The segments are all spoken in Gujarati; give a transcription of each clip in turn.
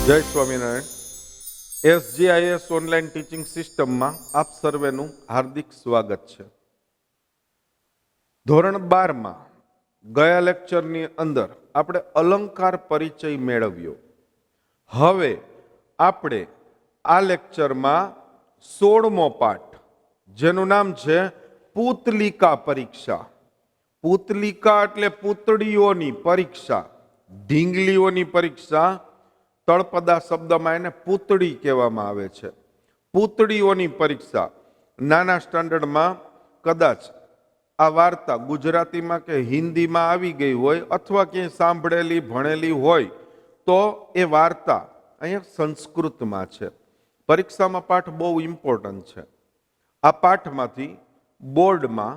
જય સ્વામિનારાયણ. SGIS ઓનલાઈન ટીચિંગ સિસ્ટમમાં આપ સર્વેનું હાર્દિક સ્વાગત છે. ધોરણ 12માં ગયા લેક્ચરની અંદર આપણે અલંકાર પરિચય મેળવ્યો. હવે આપણે આ લેક્ચરમાં 16મો પાઠ, જેનું નામ છે પૂતલિકા પરીક્ષા. પૂતલિકા એટલે પૂતળીઓની પરીક્ષા, ઢીંગલીઓની પરીક્ષા. તળપદા શબ્દમાં એને પૂતળી કહેવામાં આવે છે. પૂતળીઓની પરીક્ષા. નાના સ્ટાન્ડર્ડમાં કદાચ આ વાર્તા ગુજરાતીમાં કે હિન્દીમાં આવી ગઈ હોય અથવા ક્યાંય સાંભળેલી ભણેલી હોય તો એ વાર્તા અહીંયા સંસ્કૃતમાં છે. પરીક્ષામાં પાઠ બહુ ઇમ્પોર્ટન્ટ છે. આ પાઠમાંથી બોર્ડમાં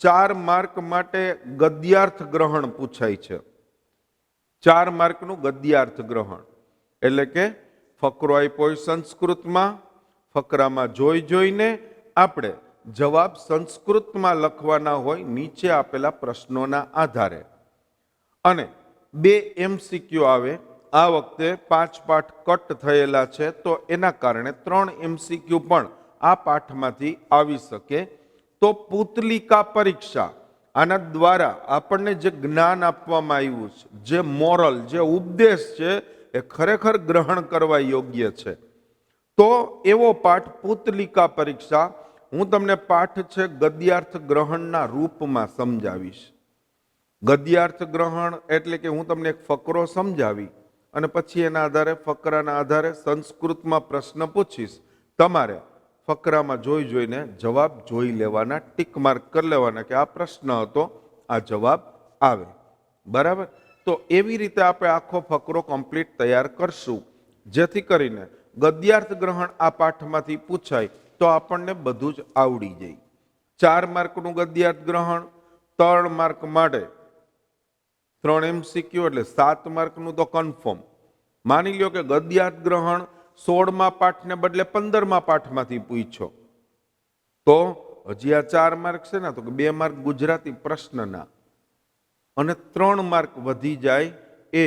4 માર્ક માટે ગદ્યાર્થ ગ્રહણ પૂછાય છે. 4 માર્કનું ગદ્યાર્થ ગ્રહણ એટલે કે ફકરો આપ્યો હોય સંસ્કૃતમાં, ફકરામાં જોઈને આપણે જવાબ સંસ્કૃતમાં લખવાના હોય નીચે આપેલા પ્રશ્નોના આધારે. અને 2 MCQ આવે. આ વખતે 5 પાઠ કટ થયેલા છે તો એના કારણે 3 MCQ પણ આ પાઠમાંથી આવી શકે. તો પૂતલિકા પરીક્ષા, આના દ્વારા આપણને જે જ્ઞાન આપવામાં આવ્યું છે, જે મોરલ, જે ઉપદેશ છે એ ખરેખર ગ્રહણ કરવા યોગ્ય છે. તો એવો પાઠ પૂતલિકા પરીક્ષા હું તમને પાઠ છે ગદ્યાર્થ ગ્રહણના રૂપમાં સમજાવીશ. ગદ્યાર્થ ગ્રહણ એટલે કે હું તમને એક ફકરો સમજાવી અને પછી એના આધારે, ફકરાના આધારે સંસ્કૃતમાં પ્રશ્ન પૂછીશ. તમારે ફકરામાં જોઈને જવાબ જોઈ લેવાના, ટીક માર્ક કરી લેવાના કે આ પ્રશ્ન હતો, આ જવાબ આવે. બરાબર? તો એવી રીતે આપણે આખો ફકરો કમ્પ્લીટ તૈયાર કરશું, જેથી કરીને ગદ્યાર્થ ગ્રહણ આ પાઠમાંથી પૂછાય તો આપણને બધું જ આવડી જાય. 4 માર્કનું ગદ્યાર્થ ગ્રહણ, 3 માર્ક માટે 3 MCQ એટલે 7 માર્કનું તો કન્ફર્મ. માની લ્યો કે ગદ્યાર્થ ગ્રહણ 16મા પાઠને બદલે 15મા પાઠમાંથી પૂછ્યો તો હજી આ 4 માર્ક છે ને, તો 2 માર્ક ગુજરાતી પ્રશ્નના અને 3 માર્ક વધી જાય એ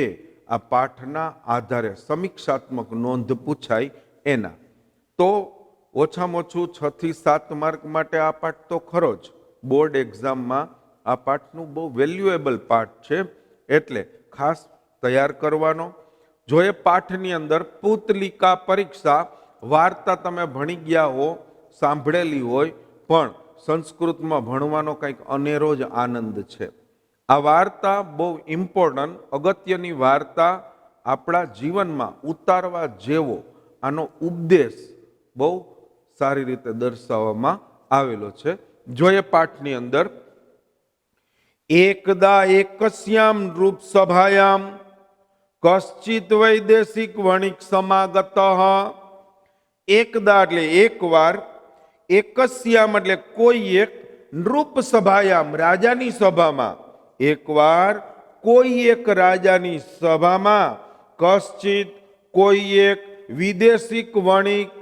આ પાઠના આધારે સમીક્ષાત્મક નોંધ પૂછાય એના. તો ઓછામાં ઓછું 6 થી 7 માર્ક માટે આ પાઠ તો ખરો જ. બોર્ડ એક્ઝામમાં આ પાઠનું બહુ વેલ્યુએબલ પાઠ છે, એટલે ખાસ તૈયાર કરવાનો. જો એ પાઠની અંદર પૂતલિકા પરીક્ષા વાર્તા તમે ભણી ગયા હો, સાંભળેલી હોય, પણ સંસ્કૃતમાં ભણવાનો કંઈક અનેરો જ આનંદ છે. આ વાર્તા બહુ ઇમ્પોર્ટન્ટ, અગત્યની વાર્તા, આપણા જીવનમાં ઉતારવા જેવો આનો ઉપદેશ બહુ સારી રીતે દર્શાવવામાં આવેલો છે. જોઈએ પાઠની અંદર. એકદા એકસ્યામ રૂપ સભાયામ કશ્ચિત વૈદેશિક વણિક સમાગત. એકદા એટલે એકવાર, એકસ્યામ એટલે કોઈ એક, નૃપ સભાયામ રાજાની સભામાં, એકવાર કોઈ એક રાજાની સભામાં, કશ્ચિત કોઈ એક, વિદેશિક વણિક,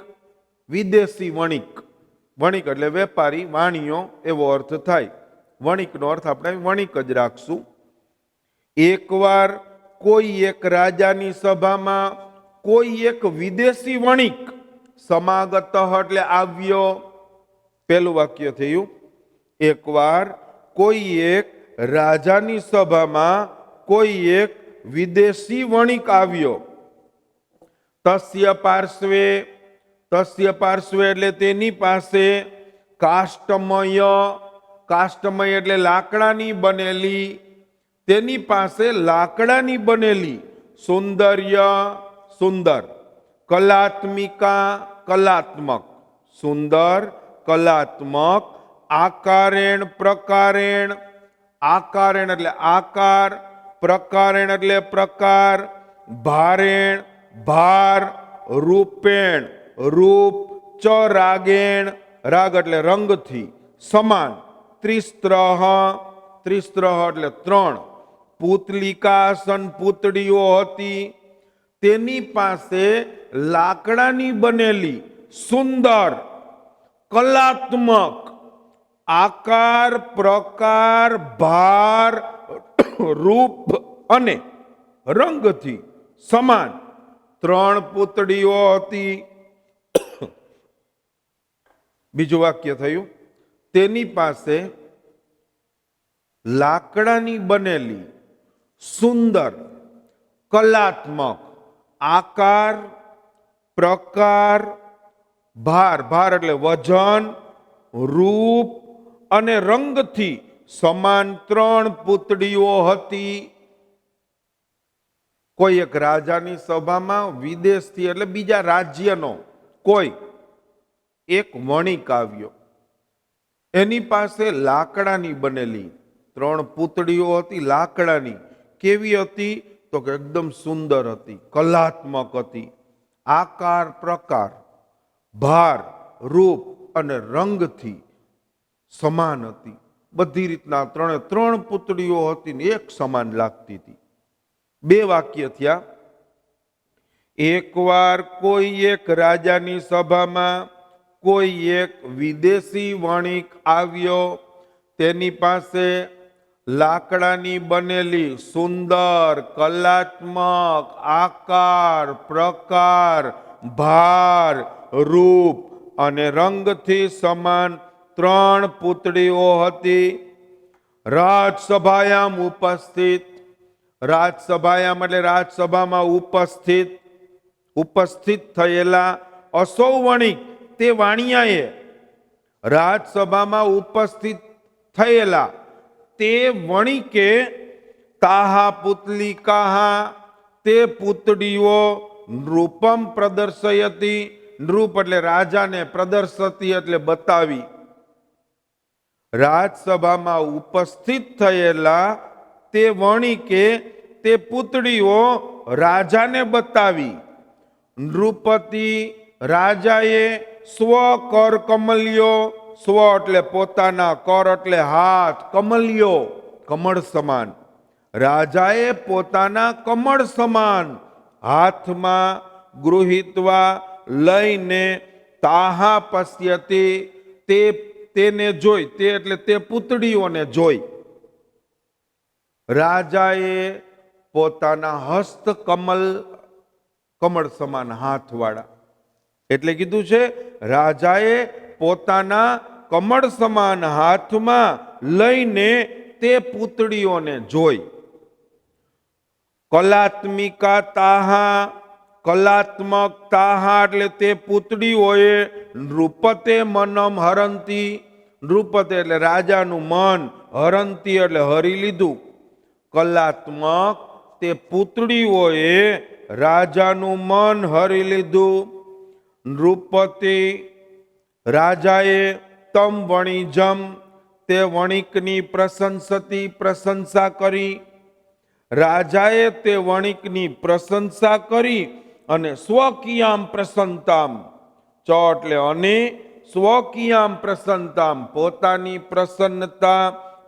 વિદેશી વણિક, વણિક એટલે વેપારી, વાણિયો એવો અર્થ થાય. વણિકનો અર્થ આપણે વણિક જ રાખશું. એકવાર કોઈ એક રાજાની સભામાં કોઈ એક વિદેશી વણિક, સમાગત એટલે આવ્યો. પહેલું વાક્ય થયું. એકવાર કોઈ એક રાજાની સભામાં કોઈ એક વિદેશી વણિક આવ્યો. તસ્ય પાર્શ્વે, તસ્ય પાર્શ્વે એટલે તેની પાસે, કાષ્ટમય, કાષ્ટમય એટલે લાકડાની બનેલી, તેની પાસે લાકડાની બનેલી, સૌંદર્ય સુંદર, કલાત્મિકા કલાત્મક, સુંદર કલાત્મક, આકારેણ પ્રકારેણ, આકારેણ એટલે આકાર, પ્રકારેણ એટલે પ્રકાર, ભારેણ ભાર, રૂપેણ રૂપ, ચ રાગેણ રાગ એટલે રંગથી, સમાન, ત્રિસ્ત્રહ, ત્રિસ્ત્રહ એટલે 3, પૂતલિકાસન પૂતળીઓ હતી, તેની પાસે લાકડાની બનેલી સુંદર કલાત્મક આકાર, પ્રકાર, ભાર, રૂપ અને રંગથી સમાન ત્રણ પૂતળીઓ હતી. બીજું વાક્ય થયું, તેની પાસે લાકડાની બનેલી સુંદર કલાત્મક આકાર, પ્રકાર, ભાર, ભાર એટલે વજન, રૂપ અને રંગથી સમાન ત્રણ પૂતળીઓ હતી. કોઈ એક રાજાની સભામાં વિદેશથી એટલે બીજા રાજ્યનો કોઈ એક વણિક આવ્યો. એની પાસે લાકડાની બનેલી ત્રણ પૂતળીઓ હતી. લાકડાની કેવી હતી? તો કે એકદમ સુંદર હતી, કલાત્મક હતી, આકાર, પ્રકાર, ભાર, રૂપ અને રંગથી સમાન હતી. બધી રીતના ત્રણે ત્રણ પૂતળીઓ હતી ને એક સમાન લાગતી હતી. બે વાક્ય થયા. એકવાર કોઈ એક રાજાની સભામાં કોઈ એક વિદેશી વણિક આવ્યો. તેની પાસે લાકડાની બનેલી સુંદર કલાત્મક આકાર, પ્રકાર, ભાર, રૂપ અને રંગથી સમાન ત્રણ પૂતળીઓ હતી. રાજસભાયામ ઉપસ્થિત, રાજસભાયામ એટલે રાજસભામાં ઉપસ્થિત થયેલા અસૌ વણિક, તે વાણિયાએ રાજસભામાં ઉપસ્થિત થયેલા તે વણિકે તાહા પુતલિકાહા, તે પૂતળીઓ નૃપમ પ્રદર્શયતી, નૃપ એટલે રાજાને, પ્રદર્શતી એટલે બતાવી. રાજસભામાં ઉપસ્થિત થયેલા તે વણિકે તે પૂતળીઓ રાજાને બતાવી. નૃપતિ રાજાએ સ્વ કર કમલ્યો, સ્વ એટલે પોતાના, કર એટલે હાથ, કમલ્યો કમળ સમાન. રાજાએ પોતાના કમળ સમાન હાથમાં ગૃહિત્વા લઈને તાહા પશ્યતી, તેને જોઈ, તે એટલે તે પૂતળીઓને જોઈ. રાજાએ પોતાના હસ્ત કમળ સમાન હાથવાળા, એટલે કીધું છે રાજાએ પોતાના કમળ સમાન હાથમાં લઈને તે પૂતળીઓને જોઈ. કલાત્મિકા તાહા, કલાત્મક તાહા એટલે તે પૂતળીઓએ નૃપતે મનમ હરંતી, નૃપતે એટલે રાજાનું મન, હરંતી એટલે હરી લીધું. કલાત્મક તે પૂતળીઓએ રાજાનું મન હરી લીધું. નૃપતિ રાજાએ તમ વણિજમ, તે વણિકની પ્રશંસા કરી. રાજાએ તે વણિકની પ્રશંસા કરી અને સ્વકીયામ પ્રસન્નતામ, ચ એટલે અને, સ્વકીયામ પ્રસન્નતામ પોતાની પ્રસન્નતા,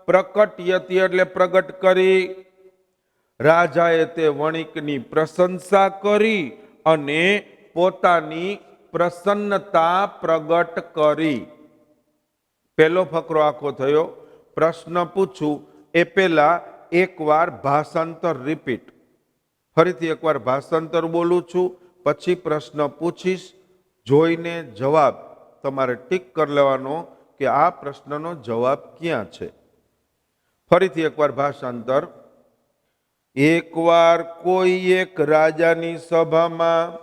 પ્રકટયતી એટલે પ્રગટ કરી. રાજાએ તે વણિકની પ્રશંસા કરી અને પોતાની પ્રસન્નતા પ્રગટ કરી. પહેલો ફકરો આખો થયો. પ્રશ્ન પૂછું એ પહેલા એકવાર ભાષાંતર રિપીટ, ફરીથી એકવાર ભાષાંતર બોલું છું, પછી પ્રશ્ન પૂછીશ. જોઈને જવાબ તમારે ટીક કરી લેવાનો કે આ પ્રશ્નનો જવાબ ક્યાં છે. ફરીથી એકવાર ભાષાંતર. એકવાર કોઈ એક રાજાની સભામાં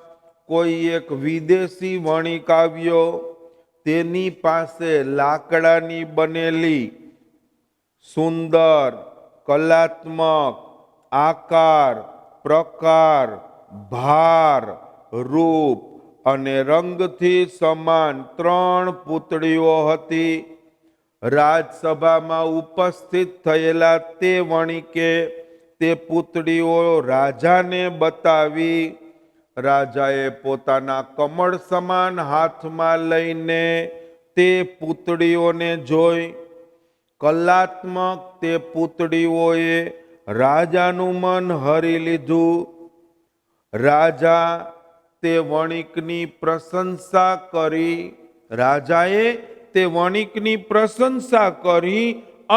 કોઈ એક વિદેશી વણિક આવ્યો. તેની પાસે લાકડાની બનેલી સુંદર કલાત્મક આકાર, પ્રકાર, ભાર, રૂપ અને રંગથી સમાન ત્રણ પૂતળીઓ હતી. રાજસભામાં ઉપસ્થિત થયેલા તે વણિકે તે પૂતળીઓ રાજાને બતાવી. રાજાએ પોતાના કમળ સમાન હાથમાં લઈને તે પૂતળીઓને જોઈ. કલાત્મક તે પૂતળીઓએ રાજાનું મન હરી લીધું. રાજા તે વણિકની પ્રશંસા કરી. રાજાએ તે વણિકની પ્રશંસા કરી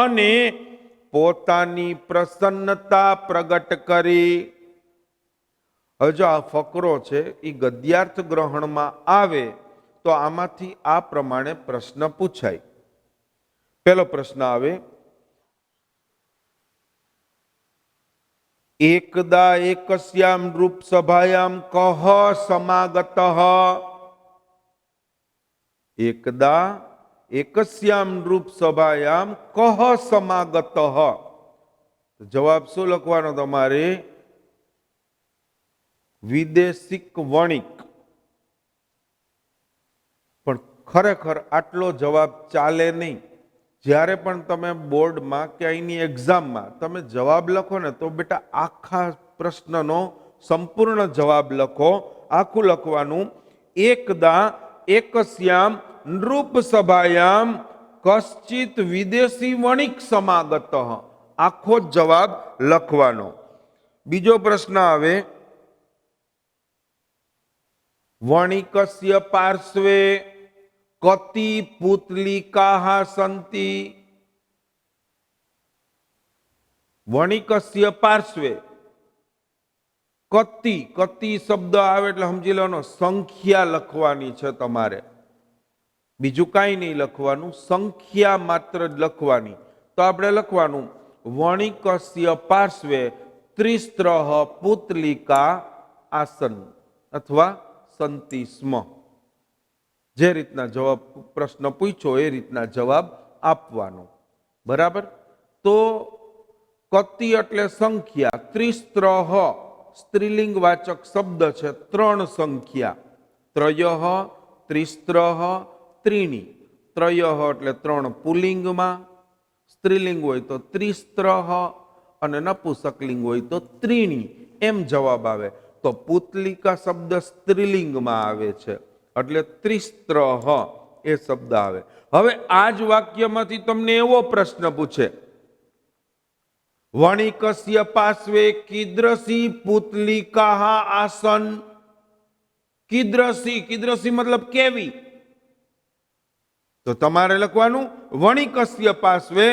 અને પોતાની પ્રસન્નતા પ્રગટ કરી. હવે જો આ ફકરો છે એ ગદ્યાર્થ ગ્રહણમાં આવે તો આમાંથી આ પ્રમાણે પ્રશ્ન પૂછાય. પહેલો પ્રશ્ન આવે, એકદા એકસ્યામ રૂપ સભાયામ કહ સમાગતઃ. એકદા એકસ્યામ રૂપ સભાયામ કહ સમાગતઃ. જવાબ શું લખવાનો તમારે? વિદેશિક વણિક. પણ ખરેખર આટલો જવાબ ચાલે નહીં. જ્યારે પણ તમે બોર્ડમાં કે અહીંની એક્ઝામમાં તમે જવાબ લખો ને તો બેટા આખા પ્રશ્નનો સંપૂર્ણ જવાબ લખો. આખું લખવાનું. એકદા એકસ્યામ નૃપ સભાયામ કશ્ચિત વિદેશી વણિક સમાગત. આખો જવાબ લખવાનો. બીજો પ્રશ્ન આવે, વણિકસ્ય પાર્શ્વે કતિ પુતલિકાઃ સંતિ. વણિકસ્ય પાર્શ્વે કતિ, કતિ શબ્દ આવે એટલે સમજી લેવાનો સંખ્યા લખવાની છે તમારે. બીજું કાંઈ નહીં લખવાનું, સંખ્યા માત્ર જ લખવાની. તો આપણે લખવાનું વણિકસ્ય પાર્શ્વે ત્રિસ્ત્રઃ પુતલિકા આસન અથવા સંતિ સ્મ. જે રીતના જવાબ પ્રશ્ન પૂછ્યો એ રીતના જવાબ આપવાનો. બરાબર? તો કતિ એટલે સંખ્યા, ત્રિસ્ત્રઃ સ્ત્રીલિંગ વાચક શબ્દ છે, ત્રણ સંખ્યા. ત્રયઃ, ત્રિસ્ત્રઃ, ત્રીણી. ત્રયઃ એટલે ત્રણ પુલ્લિંગમાં, સ્ત્રીલિંગ હોય તો ત્રિસ્ત્રઃ અને નપુંસકલિંગ હોય તો ત્રીણી. એમ જવાબ આવે. તો પુતલિકા શબ્દ સ્ત્રીલિંગમાં આવે છે એટલે ત્રિસ્ત્રઃ એ શબ્દ આવે. હવે આ જ વાક્યમાંથી તમને એવો પ્રશ્ન પૂછે, વણિકસ્ય પાર્શ્વે કીદૃશી પુતલિકાઃ આસન. કીદૃશી, કીદૃશી મતલબ કેવી? તો તમારે લખવાનું વણિકસ્ય પાર્શ્વે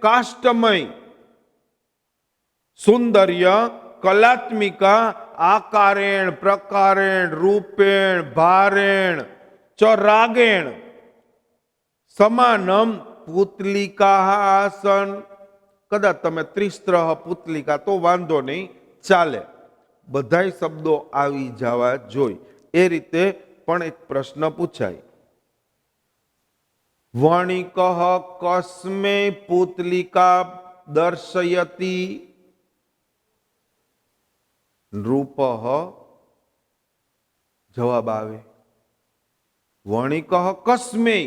કાષ્ટમય, સુંદર્ય, કલાત્મિકા, આકારેણ, પ્રકારેણ, રૂપેણ, ભારેણ ચ રાગેણ સમાનમ પુતલિકાઃ આસન. કદાચ તમે ત્રિસ્ત્રઃ પુતલિકા તો વાંધો નહીં, ચાલે. બધાય શબ્દો આવી જવા જોઈએ. એ રીતે પણ એક પ્રશ્ન પૂછાય. વણિકઃ કસ્મે પુતલિકા દર્શયતિ. નૃપઃ જવાબ આવે. વણિકઃ કસ્મે,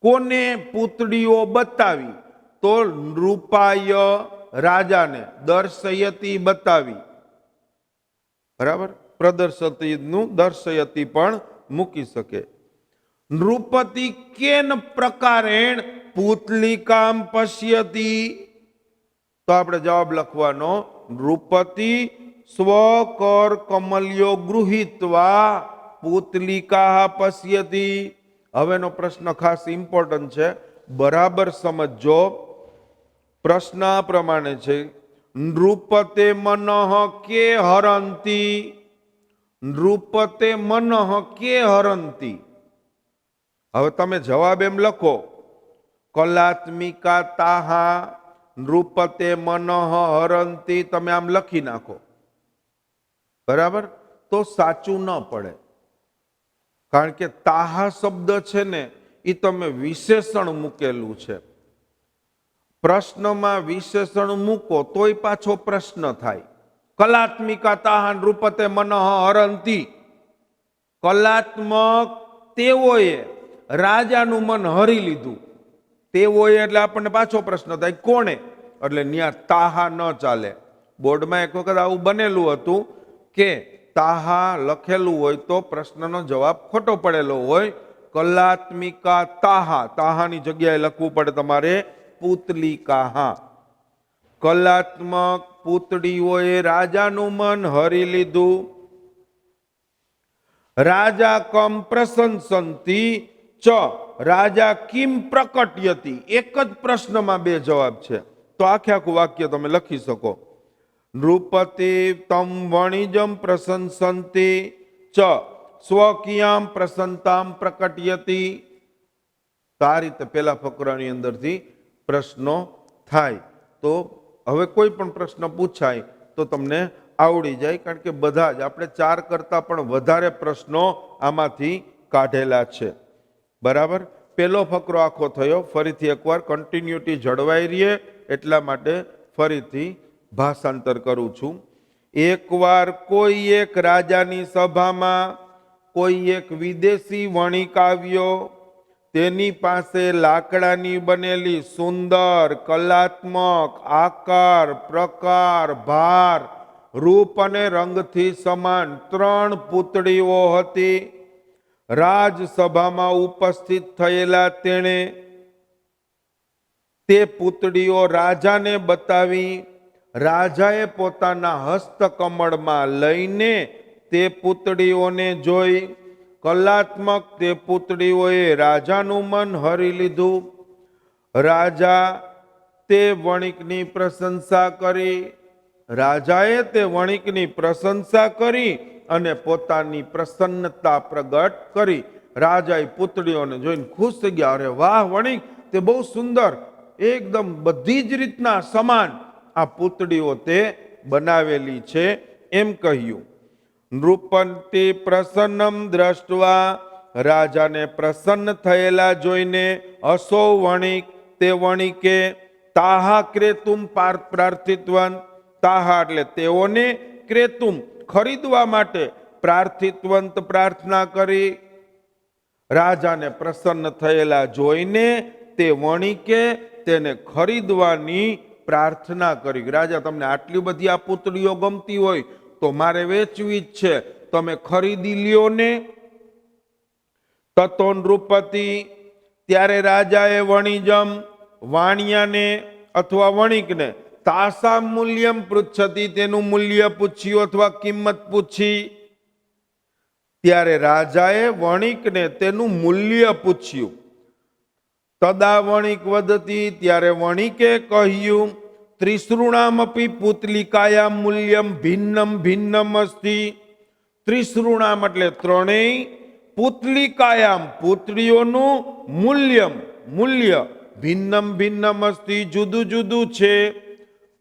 કોને પૂતળીઓ બતાવી? તો નૃપાય રાજાને, દર્શયતી બતાવી. બરાબર? પ્રદર્શતી નું દર્શયતી પણ મૂકી શકે. નૃપતિ કેન પ્રકારેણ પુતલિકામ પશ્યતિ. તો આપણે જવાબ લખવાનો નૃપતિ સ્વકર કમલ્યો ગૃહીત્વા પુતલિકા પશ્યતિ. હવેનો પ્રશ્ન ખાસ ઇમ્પોર્ટન્ટ છે, બરાબર સમજો. પ્રશ્ન આ પ્રમાણે છે, નૃપતે મનઃ કે હરંતી. નૃપતે મનઃ કે હરંતી. હવે તમે જવાબ એમ લખો, કલાત્મિકા તાહા નૃપતે મનઃ હરંતી. તમે આમ લખી નાખો. બરાબર? તો સાચું ન પડે. કારણ કે તાહા શબ્દ છે ને એ તમે વિશેષણ મૂકેલું છે. પ્રશ્નમાં વિશેષણ મૂકો તોય પાછો પ્રશ્ન થાય. કલાત્મિકા તાહા નૃપતે મનઃ હરંતી. કલાત્મક તેઓએ રાજાનું મન હરી લીધું. તેઓએ એટલે આપણને પાછો પ્રશ્ન થાય, કોણે? એટલે ન્યા તાહા ન ચાલે. બોર્ડમાં એક વખત આવું બનેલું હતું કે તાહા લખેલું હોય તો પ્રશ્નનો જવાબ ખોટો પડેલો હોય. કલાત્મિકા તાહા, તાહાની જગ્યાએ લખવું પડે તમારે પુતલિકાહા. કલાત્મક પુતળીઓએ રાજાનું મન હરી લીધું. રાજા કમ પ્રશંસંતિ ચ રાજા કિમ પ્રકટ્યતિ. એક જ પ્રશ્નમાં બે જવાબ છે, તો આખે આખું વાક્ય તમે લખી શકો. નૃપતિ તમ વણિજમ પ્રશંસન્તિ ચ સ્વકીયામ પ્રસન્નતામ પ્રકટયતિ. તો આ રીતે પેલા ફકરાની અંદરથી પ્રશ્નો થાય. તો હવે કોઈ પણ પ્રશ્ન પૂછાય તો તમને આવડી જાય, કારણ કે બધા જ આપણે 4 કરતાં પણ વધારે પ્રશ્નો આમાંથી કાઢેલા છે. બરાબર. પેલો ફકરો આખો થયો. ફરીથી એકવાર કન્ટિન્યુટી જળવાઈ રહે એટલા માટે ફરીથી ભાષાંતર કરું છું. એકવાર કોઈ એક રાજાની સભામાં કોઈ એક વિદેશી વણિક આવ્યો. તેની પાસે લાકડાની બનેલી સુંદર, કલાત્મક, આકાર, પ્રકાર, ભાર, રૂપ અને રંગથી સમાન 3 પૂતળીઓ હતી. રાજસભામાં ઉપસ્થિત થયેલા તેણે તે પૂતળીઓ રાજાને બતાવી. રાજાએ પોતાના હસ્તકમળમાં લઈને તે પૂતળીઓને જોઈ. કલાત્મક તે પૂતળીઓએ રાજાનું મન હરી લીધું. રાજા તે વણિકની પ્રશંસા કરી. રાજાએ તે વણિકની પ્રશંસા કરી અને પોતાની પ્રસન્નતા પ્રગટ કરી. રાજાએ પૂતળીઓને જોઈને ખુશ થઈ ગયા. અરે વાહ વણિક, તે બહુ સુંદર, એકદમ બધી જ રીતના સમાન આ પૂતળીઓ તે બનાવેલી છે એમ કહ્યું. નૃપતિ પ્રસન્નમ દ્રષ્ટવા, રાજાને પ્રસન્ન થયેલા જોઈને અસો વણિક, તે વણિકે તાહા ક્રેતુમ પ્રાર્થિત્વન, તાહા એટલે તેઓને, ક્રેતુમ ખરીદવા માટે, પ્રાર્થિત્વંત પ્રાર્થના કરી. રાજાને પ્રસન્ન થયેલા જોઈને તે વણિકે તેને ખરીદવાની પ્રાર્થના કરી. રાજા, તમને આટલી બધી આ પૂતળીઓ ગમતી હોય તો મારે વેચવી જ છે, તમે ખરીદી લ્યો ને. તતો નૃપતિ, ત્યારે રાજાએ વણિજમ વાણિયાને અથવા વણિકને તાસામ મૂલ્યમ પૃચ્છતિ, તેનું મૂલ્ય પૂછ્યું અથવા કિંમત પૂછી. ત્યારે રાજાએ વણિકને તેનું મૂલ્ય પૂછ્યું. તદા વણિક વદતી, ત્યારે વણિકે કહ્યું ત્રિસૃણામપી પુતલિકાયામ મૂલ્યમ ભિન્નમ ભિન્નમ અસ્તિ. ત્રિસૃણામ એટલે 3 પુતલિકાયામ પૂતળીઓનું મૂલ્ય ભિન્નમ ભિન્નમ અસ્તિ જુદું જુદું છે.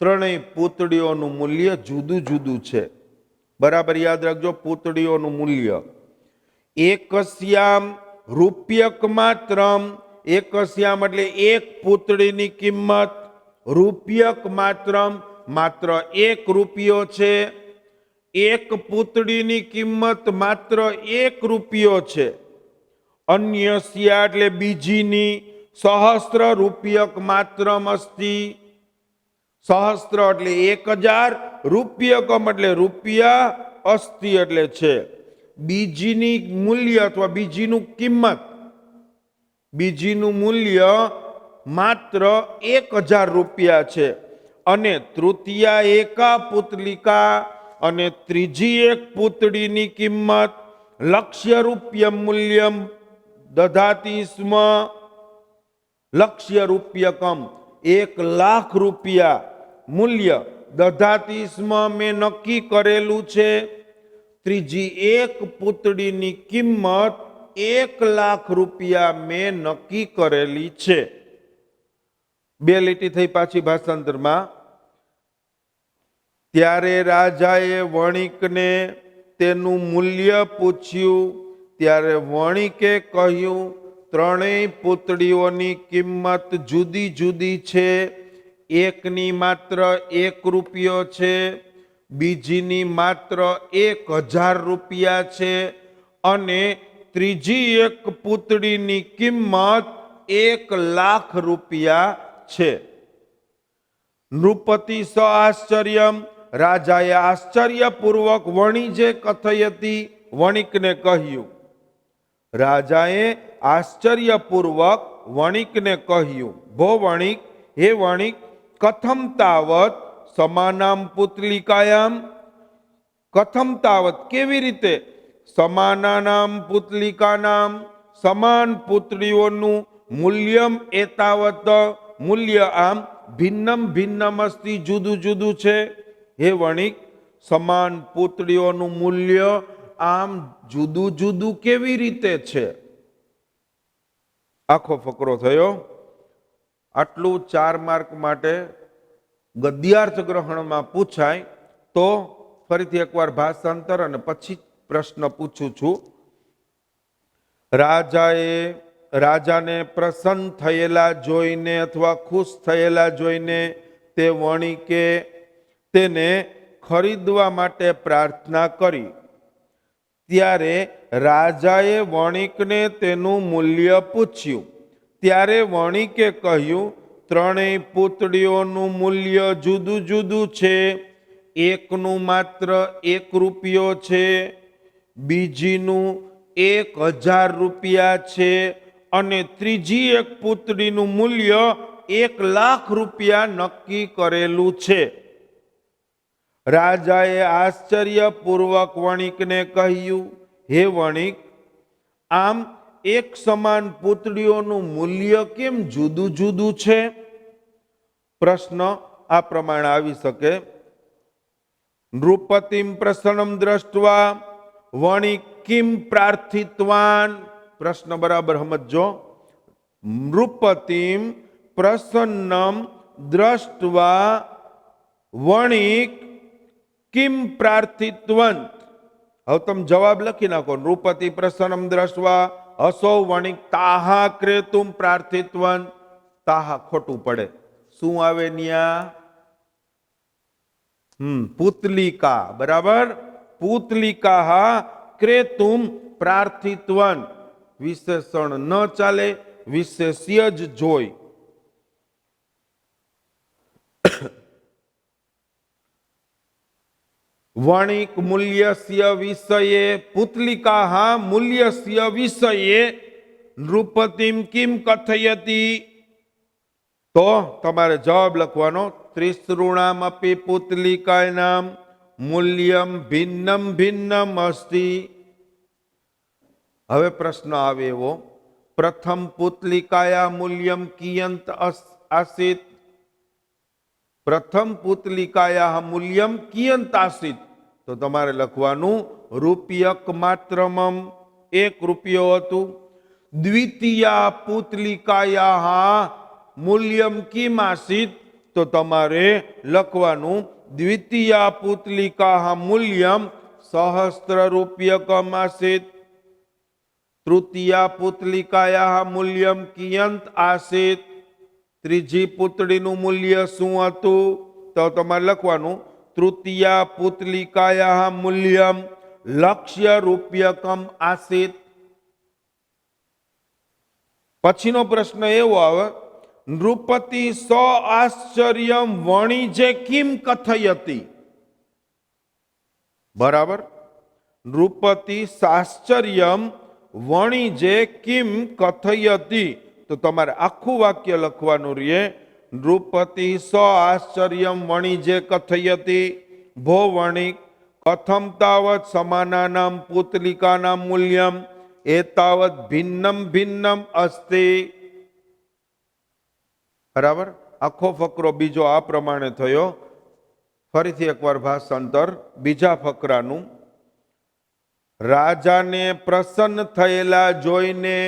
3 પૂતળીઓનું મૂલ્ય જુદું જુદું છે. બરાબર યાદ રાખજો, પૂતળીઓનું મૂલ્ય. એકસ્યામ રૂપ્યક માત્રમ, એકસ્યામ એટલે 1 પૂતળીની કિંમત, રૂપ્યક માત્રમ માત્ર 1 રૂપિયો છે. 1 પૂતળીની કિંમત માત્ર 1 રૂપિયો છે. અન્યસ્યા એટલે બીજીની સહસ્ત્ર રૂપ્યક માત્રમ અસ્તિ. સહસ્ત્ર એટલે 1000, રૂપ્યકમ એટલે રૂપિયા, અસ્તિ એટલે છે. બીજીની મૂલ્ય અથવા બીજીનું કિંમત, બીજીનું મૂલ્ય માત્ર 1000 રૂપિયા છે. અને તૃતીયા એકા પુતલિકા, અને ત્રીજી 1 પૂતળીની કિંમત લક્ષ્ય રૂપ્યમ મૂલ્યમ દધાતી સ્મ, લક્ષ્ય રૂપ્યકમ 1,00,000 રૂપિયા મૂલ્ય દધાતી સ્મ મેં નક્કી કરેલું છે. ત્રીજી 1 પૂતળીની કિંમત 1,00,000 રૂપિયા મેં નક્કી કરેલી છે. 2 લીટી થઈ પાછી ભાષાંતરમાં. ત્યારે રાજાએ વણિકને તેનું મૂલ્ય પૂછ્યું. ત્યારે વણિકે કહ્યું 3 પૂતળીઓની કિંમત જુદી જુદી છે. એકની માત્ર 1 રૂપિયો છે, બીજીની માત્ર 1000 રૂપિયા છે, અને ત્રીજી 1 પૂતળીની કિંમત 1,00,000 રૂપિયા છે. નૃપતિ સ આશ્ચર્યમ, રાજાએ આશ્ચર્યપૂર્વક વણિજે કથયતી, વણિકને કહ્યું. રાજાએ આશ્ચર્યપૂર્વક વણિકને કહ્યું, ભો વણિક, હે વણિક, કથમ તાવત સમાનામ પુતલિકાયામ, કથમ તાવત કેવી રીતે, સમાનાનામ પુતલિકાનામ સમાન પુતળીઓનું મૂલ્યમ એતાવત મૂલ્ય આમ ભિન્નમ ભિન્નમ અસ્તિ જુદું જુદું છે. હે વણિક, સમાન પૂતળીઓનું મૂલ્ય આમ જુદું જુદું કેવી રીતે છે? આખો ફકરો થયો. આટલું 4 માર્ક માટે ગદ્યાર્થ ગ્રહણમાં પૂછાય તો ફરીથી એકવાર ભાષાંતર અને પછી પ્રશ્ન પૂછું છું. રાજાને પ્રસન્ન થયેલા જોઈને અથવા ખુશ થયેલા જોઈને તે વણિકે તેને ખરીદવા માટે પ્રાર્થના કરી. ત્યારે રાજાએ વણિકને તેનું મૂલ્ય પૂછ્યું. ત્યારે વણિકે કહ્યું, ત્રણેય પૂતળીઓનું મૂલ્ય જુદું જુદું છે. એકનું માત્ર 1 રૂપિયો છે, બીજીનું 1000 રૂપિયા છે અને ત્રીજી એક પૂતળીનું મૂલ્ય 1,00,000 રૂપિયા નક્કી કરેલું છે. રાજાએ આશ્ચર્યપૂર્વક વણિકને કહ્યું, હે વણિક, આમ એક સમાન પૂતળીઓનું મૂલ્ય કેમ જુદું જુદું છે? પ્રશ્ન આ પ્રમાણે આવી શકે. નૃપતિમ પ્રસન્નમ દ્રષ્ટવા વણિક કિમ પ્રાર્થિતવાન. પ્રશ્ન બરાબર સમજો. નૃપતિમ પ્રસન્નમ દ્રષ્ટવા વણિક કિમ પ્રાર્થિતવંત. હવે તમે જવાબ લખી નાખો. નૃપતિ પ્રસન્નમ દ્રષ્ટવા હસો વણિક તાહા ક્રેતુમ પ્રાર્થિતવંત. તાહા ખોટું પડે. શું આવે ન્યા? પૂતલિકા. બરાબર. પૂતલિકા ક્રેતુમ પ્રાર્થિતવંત. વિશેષણ ન ચાલે, વિશેષ્ય જ જોઈ. વણિક મૂલ્યસ્ય વિષયે પુતલિકા મૂલ્યસ્ય વિષયે નૃપતિમ કિમ કથયતી. તો તમારે જવાબ લખવાનો. ત્રિસૃણામ અપી પુતલિકાનામ મૂલ્યમ ભિન્નમ ભિન્નમ અસ્તિ. હવે પ્રશ્ન આવે એવો, પ્રથમ પુતલિકાયા મૂલ્યમ કિયંત આસિત. પ્રથમ પુતલિકાયા મૂલ્યમ કિયંત આસિત. તો તમારે લખવાનું રૂપિયક માત્રમમ, 1 રૂપિયો હતું. દ્વિતીયા પુતલિકાયા મૂલ્યમ કિમ આસિત. તો તમારે લખવાનું દ્વિતીયા પુતલિકા મૂલ્યમ સહસ્ત્ર રૂપ્યકમ આસિત. તૃતીયા પુતલિકાયા મૂલ્યમ કિયંત આસિત. ત્રીજી પૂતળીનું મૂલ્ય શું હતું? તો તમારે લખવાનું તૃતીયા પુતલિકાયા મૂલ્યમ લક્ષ્ય રૂપ્યકમ આસિત. પછીનો પ્રશ્ન એવો આવે, નૃપતિ સ આશ્ચર્યમ વણિજે કિમ કથયતી. બરાબર. નૃપતિ સાશ્ચર્યમ વણિજે કિમ કથયતી. તો તમારે આખું વાક્ય લખવાનું રહે. નૃપતિ સ આશ્ચર્યમ વણિજે કથયતી ભો વણિક કથમ તાવત સમાનાનામ પુતલિકાનામ મૂલ્યમ એતાવત ભિન્નમ ભિન્નમ અસ્તિ. બરાબર. આખો ફકરો બીજો આ પ્રમાણે થયો. ફરીથી એકવાર ભાષાંતર બીજા ફકરાનું. રાજાને પ્રસન્ન થયેલા જોઈને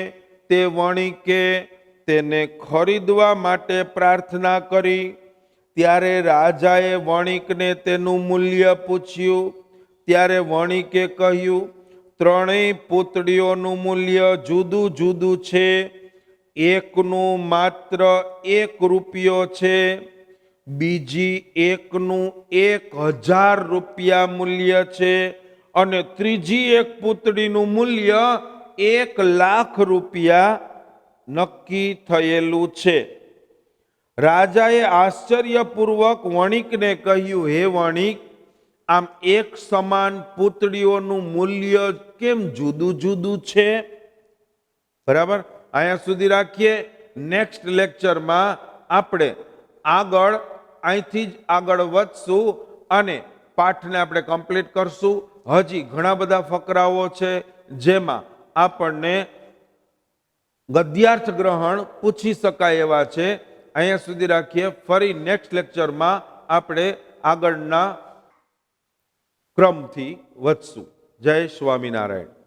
તે વણિકે તેને ખરીદવા માટે પ્રાર્થના કરી. ત્યારે રાજાએ વણિકને તેનું મૂલ્ય પૂછ્યું. ત્યારે વણિકે કહ્યું, ત્રણેય પૂતળીઓનું મૂલ્ય જુદું જુદું છે. એકનું માત્ર 1 રૂપિયો છે, બીજી એકનું 1000 રૂપિયા મૂલ્ય છે અને ત્રીજી એક પૂતળીનું મૂલ્ય 1,00,000 રૂપિયા નક્કી થયેલું છે. રાજાએ આશ્ચર્યપૂર્વક વણિકને કહ્યું, હે વણિક, આમ એક સમાન પૂતળીઓનું મૂલ્ય કેમ જુદું જુદું છે? બરાબર. અહીંયા સુધી રાખીએ. નેક્સ્ટ લેક્ચરમાં આપણે અહીંથી જ આગળ વધશું અને પાઠને આપણે કમ્પ્લીટ કરશું. હજી ઘણા બધા ફકરાઓ છે જેમાં આપણને ગદ્યાર્થ ગ્રહણ પૂછી શકાય એવા છે. અહીંયા સુધી રાખીએ. ફરી નેક્સ્ટ લેક્ચરમાં આપણે આગળના ક્રમથી વધશું. જય સ્વામિનારાયણ.